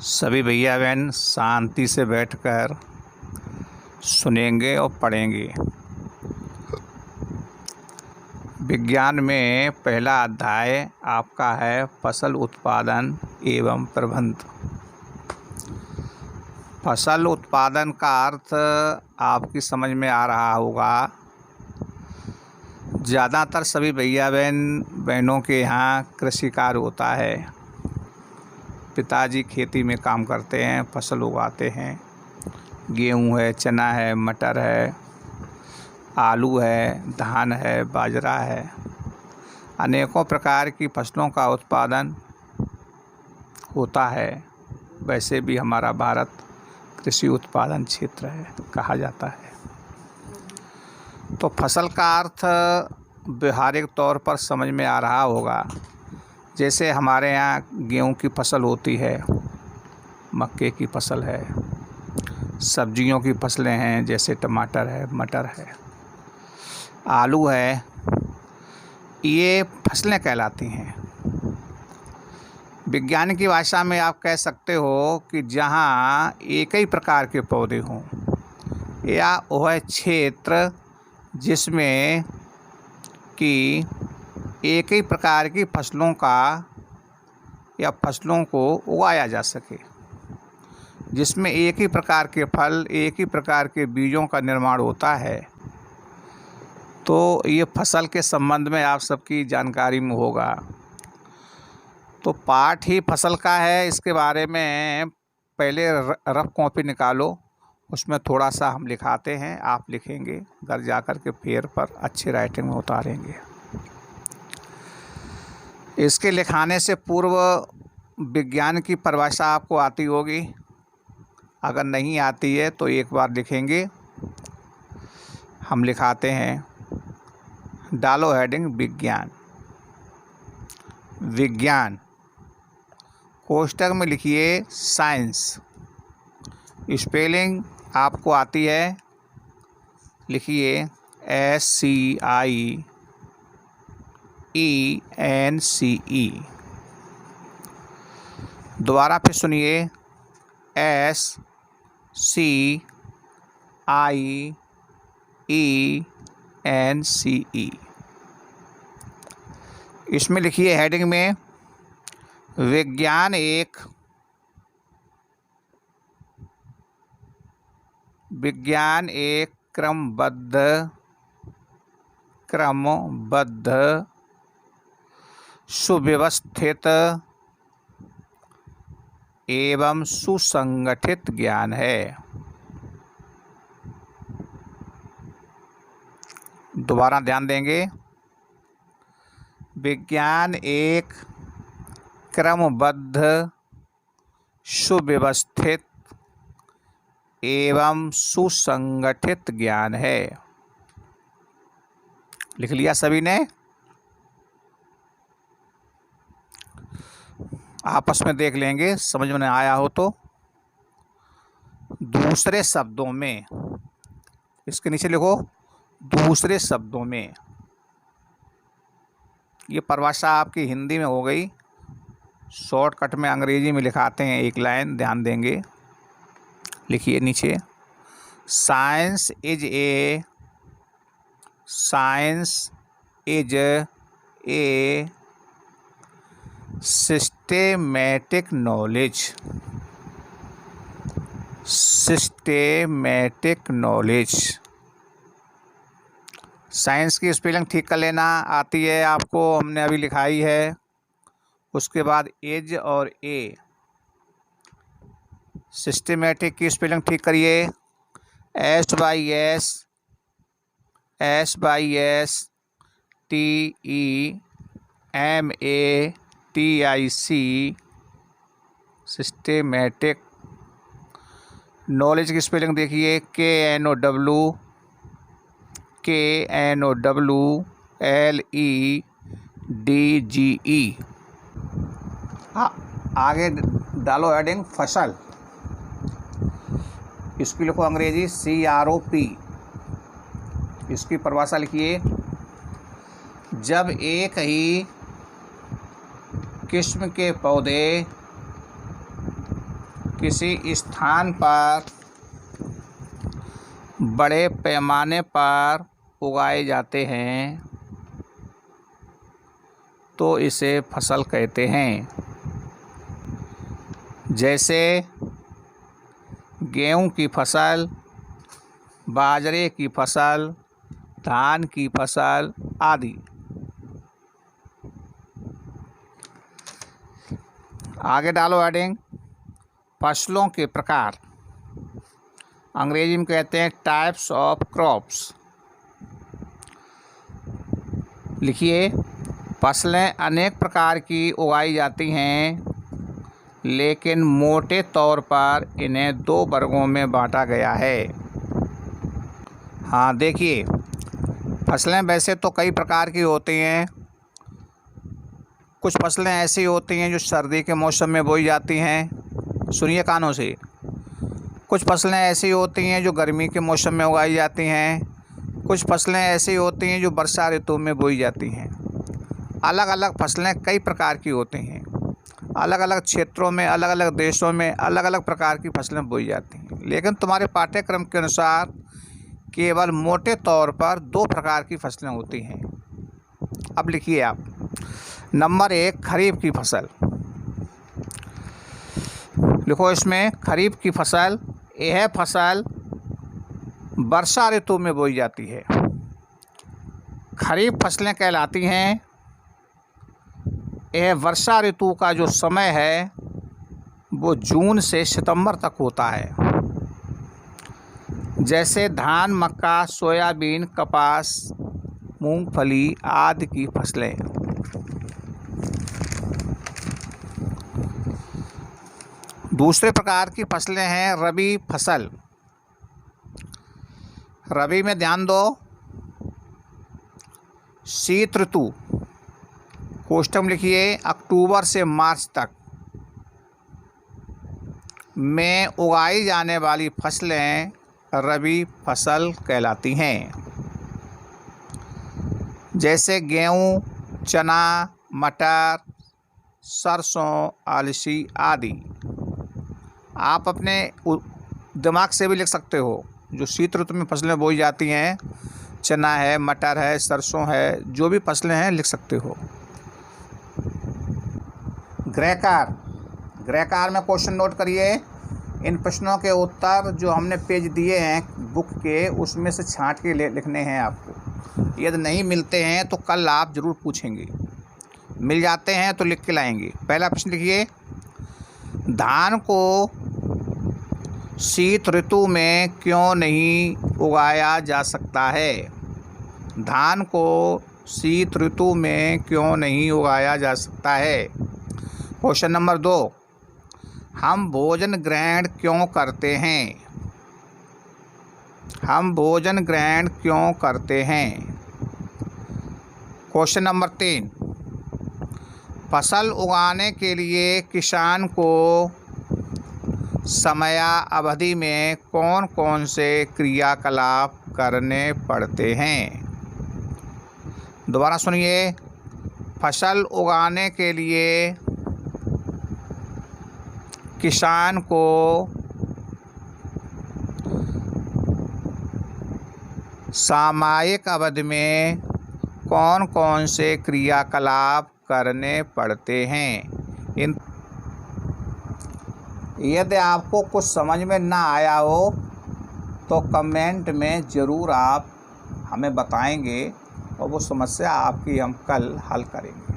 सभी भैया बहन शांति से बैठकर सुनेंगे और पढ़ेंगे। विज्ञान में पहला अध्याय आपका है फसल उत्पादन एवं प्रबंधन। फसल उत्पादन का अर्थ आपकी समझ में आ रहा होगा। ज़्यादातर सभी भैया बहनों के यहाँ कृषि कार्य होता है। पिताजी खेती में काम करते हैं, फसल उगाते हैं। गेहूँ है, चना है, मटर है, आलू है, धान है, बाजरा है। अनेकों प्रकार की फसलों का उत्पादन होता है। वैसे भी हमारा भारत कृषि उत्पादन क्षेत्र है कहा जाता है। तो फसल का अर्थ व्यवहारिक तौर पर समझ में आ रहा होगा। जैसे हमारे यहाँ गेहूँ की फसल होती है, मक्के की फसल है, सब्जियों की फसलें हैं जैसे टमाटर है, मटर है, आलू है। ये फसलें कहलाती हैं। विज्ञान की भाषा में आप कह सकते हो कि जहाँ एक ही प्रकार के पौधे हों या वह क्षेत्र जिसमें कि एक ही प्रकार की फसलों का या फसलों को उगाया जा सके, जिसमें एक ही प्रकार के फल, एक ही प्रकार के बीजों का निर्माण होता है। तो ये फसल के संबंध में आप सबकी जानकारी में होगा। तो पाठ ही फसल का है। इसके बारे में पहले रफ कॉपी निकालो, उसमें थोड़ा सा हम लिखाते हैं, आप लिखेंगे, घर जा कर के पेपर पर अच्छी राइटिंग में उतारेंगे। इसके लिखाने से पूर्व विज्ञान की परिभाषा आपको आती होगी। अगर नहीं आती है तो एक बार लिखेंगे। हम लिखाते हैं, डालो हेडिंग विज्ञान। विज्ञान कोष्टक में लिखिए साइंस। स्पेलिंग आपको आती है, लिखिए SCIENCE। दोबारा फिर सुनिए, SCIENCE। इसमें लिखिए हेडिंग में, विज्ञान एक क्रमबद्ध सुव्यवस्थित एवं सुसंगठित ज्ञान है। दोबारा ध्यान देंगे, विज्ञान एक क्रमबद्ध सुव्यवस्थित एवं सुसंगठित ज्ञान है। लिख लिया सभी ने? आपस में देख लेंगे, समझ में आया हो तो। दूसरे शब्दों में, इसके नीचे लिखो दूसरे शब्दों में। ये परिभाषा आपकी हिंदी में हो गई। शॉर्टकट में अंग्रेजी में लिखाते हैं, एक लाइन ध्यान देंगे। लिखिए नीचे, science is a systematic knowledge. Science की स्पेलिंग ठीक कर लेना, आती है आपको, हमने अभी लिखाई है। उसके बाद एज और ए। सिस्टेमेटिक की स्पेलिंग ठीक करिए, SYSTEMATIC। सिस्टेमेटिक। नॉलेज की स्पेलिंग देखिए, KNOWLEDGE। आगे डालो हेडिंग फसल। इसकी लिखो अंग्रेजी CROP। इसकी परिभाषा लिखिए, जब एक ही किस्म के पौधे किसी स्थान पर बड़े पैमाने पर उगाए जाते हैं तो इसे फसल कहते हैं। जैसे गेहूं की फसल, बाजरे की फसल, धान की फसल आदि। आगे डालो हेडिंग, फसलों के प्रकार। अंग्रेजी में कहते हैं टाइप्स ऑफ क्रॉप्स। लिखिए, फसलें अनेक प्रकार की उगाई जाती हैं, लेकिन मोटे तौर पर इन्हें 2 वर्गों में बांटा गया है। हाँ देखिए, फसलें वैसे तो कई प्रकार की होती हैं। कुछ फसलें ऐसी होती हैं जो सर्दी के मौसम में बोई जाती हैं, सुनिए कानों से। कुछ फसलें ऐसी होती हैं जो गर्मी के मौसम में उगाई जाती हैं। कुछ फसलें ऐसी होती हैं जो वर्षा ऋतु में बोई जाती हैं। अलग अलग फसलें कई प्रकार की होती हैं। अलग अलग क्षेत्रों में, अलग अलग देशों में अलग अलग प्रकार की फसलें बोई जाती हैं, लेकिन तुम्हारे पाठ्यक्रम के अनुसार केवल मोटे तौर पर 2 प्रकार की फसलें होती हैं। अब लिखिए आप, नंबर 1 खरीफ की फसल। लिखो इसमें, खरीफ की फसल, यह फसल वर्षा ऋतु में बोई जाती है। खरीफ फसलें कहलाती हैं। यह वर्षा ऋतु का जो समय है वो जून से सितंबर तक होता है। जैसे धान, मक्का, सोयाबीन, कपास, मूंगफली आदि की फसलें। दूसरे प्रकार की फसलें हैं रबी फसल। रबी में ध्यान दो, शीत ऋतु, कोष्टक लिखिए, अक्टूबर से मार्च तक में उगाई जाने वाली फसलें रबी फसल कहलाती हैं। जैसे गेहूँ, चना, मटर, सरसों, अलसी आदि। आप अपने दिमाग से भी लिख सकते हो। जो शीत ऋतु में फसलें बोई जाती हैं, चना है, मटर है, सरसों है, जो भी फसलें हैं लिख सकते हो। गृहकार, गृहकार में क्वेश्चन नोट करिए। इन प्रश्नों के उत्तर जो हमने पेज दिए हैं बुक के, उसमें से छांट के लिखने हैं आपको। यदि नहीं मिलते हैं तो कल आप ज़रूर पूछेंगे, मिल जाते हैं तो लिख के लाएंगे। पहला प्रश्न लिखिए, धान को शीत ऋतु में क्यों नहीं उगाया जा सकता है? धान को शीत ऋतु में क्यों नहीं उगाया जा सकता है? क्वेश्चन नंबर 2, हम भोजन ग्रहण क्यों करते हैं? हम भोजन ग्रहण क्यों करते हैं? क्वेश्चन नंबर 3, फसल उगाने के लिए किसान को समयावधि में कौन कौन से क्रियाकलाप करने पड़ते हैं? दोबारा सुनिए, फसल उगाने के लिए किसान को सामयिक अवधि में कौन कौन से क्रियाकलाप करने पड़ते हैं? यदि आपको कुछ समझ में ना आया हो तो कमेंट में ज़रूर आप हमें बताएंगे और वो समस्या आपकी हम कल हल करेंगे।